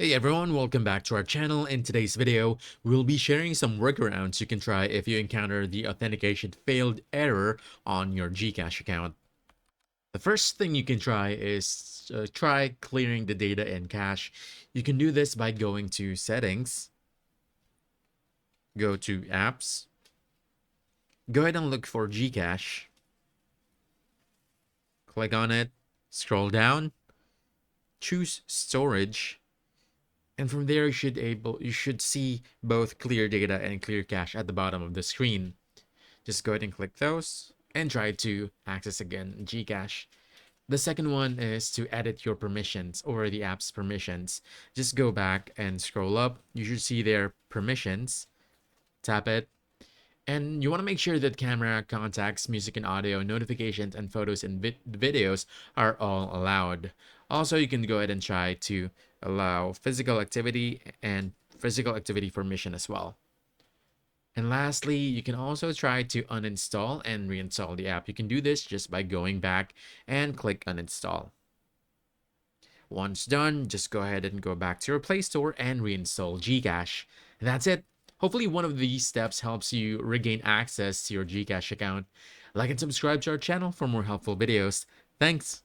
Hey everyone, welcome back to our channel. In today's video, we'll be sharing some workarounds you can try if you encounter the authentication failed error on your GCash account. The first thing you can try is try clearing the data in cache. You can do this by going to Settings, go to Apps, go ahead and look for GCash, click on it, scroll down, choose Storage, and from there you should see both clear data and clear cache at the bottom of the screen. Just go ahead and click those and try to access again GCache. The second one is to edit your permissions or the app's permissions. Just go back and scroll up. You should see their permissions. Tap it. And you want to make sure that camera, contacts, music and audio, notifications, and photos and videos are all allowed. Also, you can go ahead and try to allow physical activity and physical activity permission as well. And lastly, you can also try to uninstall and reinstall the app. You can do this just by going back and click uninstall. Once done, just go ahead and go back to your Play Store and reinstall GCache. And that's it. Hopefully one of these steps helps you regain access to your GCache account. Like and subscribe to our channel for more helpful videos. Thanks!